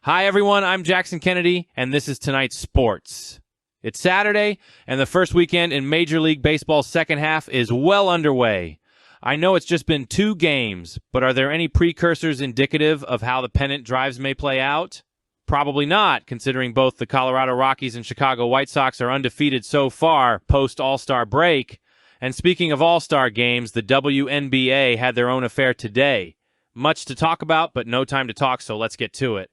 Hi, everyone. I'm Jackson Kennedy, and this is tonight's sports. It's Saturday, and the first weekend in Major League Baseball's second half is well underway. I know it's just been 2 games, but are there any precursors indicative of how the pennant drives may play out? Probably not, considering both the Colorado Rockies and Chicago White Sox are undefeated so far post-All-Star break. And speaking of All-Star games, the WNBA had their own affair today. Much to talk about, but no time to talk, so let's get to it.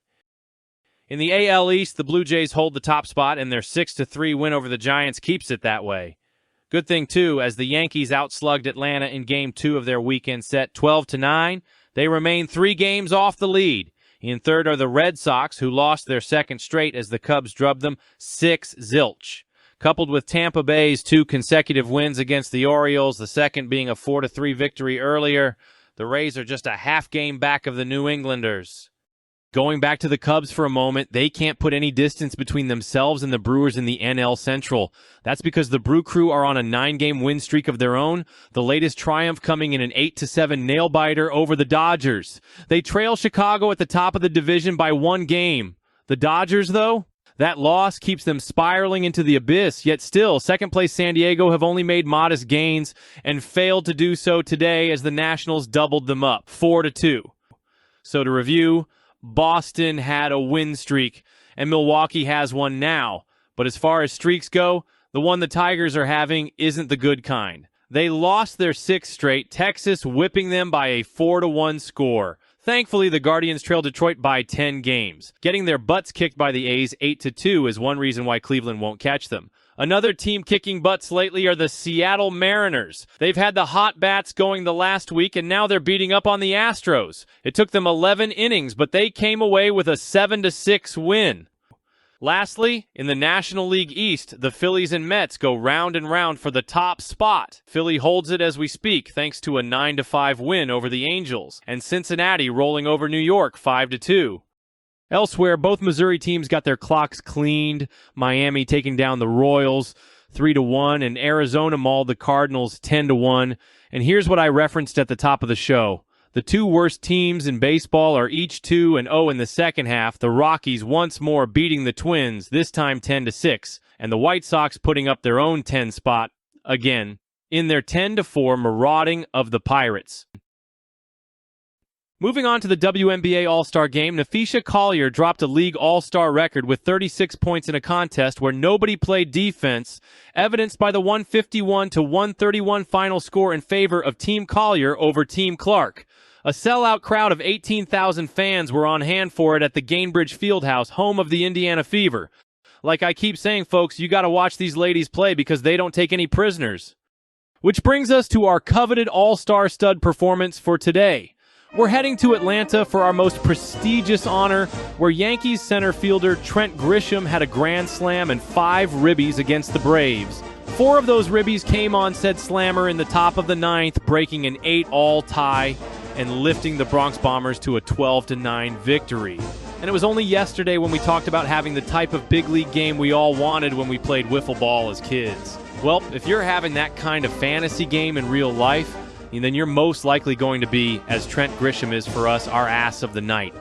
In the A.L East, the Blue Jays hold the top spot, and their 6-3 win over the Giants keeps it that way. Good thing, too, as the Yankees outslugged Atlanta in Game 2 of their weekend set 12-9, they remain 3 games off the lead. In third are the Red Sox, who lost their second straight as the Cubs drubbed them 6-0. Coupled with Tampa Bay's 2 consecutive wins against the Orioles, the second being a 4-3 victory earlier, the Rays are just a half game back of the New Englanders. Going back to the Cubs for a moment, they can't put any distance between themselves and the Brewers in the NL Central. That's because the Brew Crew are on a 9-game win streak of their own, the latest triumph coming in an 8-7 nail-biter over the Dodgers. They trail Chicago at the top of the division by 1 game. The Dodgers, though? That loss keeps them spiraling into the abyss, yet still, second-place San Diego have only made modest gains and failed to do so today as the Nationals doubled them up, 4-2. So to review, Boston had a win streak, and Milwaukee has one now. But as far as streaks go, the one the Tigers are having isn't the good kind. They lost their 6th straight, Texas whipping them by a 4-1 score. Thankfully, the Guardians trailed Detroit by 10 games. Getting their butts kicked by the A's 8-2 is one reason why Cleveland won't catch them. Another team kicking butts lately are the Seattle Mariners. They've had the hot bats going the last week, and now they're beating up on the Astros. It took them 11 innings, but they came away with a 7-6 win. Lastly, in the National League East, the Phillies and Mets go round and round for the top spot. Philly holds it as we speak, thanks to a 9-5 win over the Angels, and Cincinnati rolling over New York 5-2. Elsewhere, both Missouri teams got their clocks cleaned, Miami taking down the Royals 3-1, and Arizona mauled the Cardinals 10-1. And here's what I referenced at the top of the show. The 2 worst teams in baseball are each 2-0 in the second half, the Rockies once more beating the Twins, this time 10-6, and the White Sox putting up their own 10 spot, again, in their 10-4 marauding of the Pirates. Moving on to the WNBA All-Star Game, Napheesa Collier dropped a league All-Star record with 36 points in a contest where nobody played defense, evidenced by the 151-131 final score in favor of Team Collier over Team Clark. A sellout crowd of 18,000 fans were on hand for it at the Gainbridge Fieldhouse, home of the Indiana Fever. Like I keep saying, folks, you gotta watch these ladies play because they don't take any prisoners. Which brings us to our coveted All-Star stud performance for today. We're heading to Atlanta for our most prestigious honor, where Yankees center fielder Trent Grisham had a grand slam and 5 ribbies against the Braves. 4 of those ribbies came on said slammer in the top of the 9th, breaking an 8-all tie and lifting the Bronx Bombers to a 12-9 victory. And it was only yesterday when we talked about having the type of big league game we all wanted when we played wiffle ball as kids. Well, if you're having that kind of fantasy game in real life, and then you're most likely going to be, as Trent Grisham is for us, our ass of the night.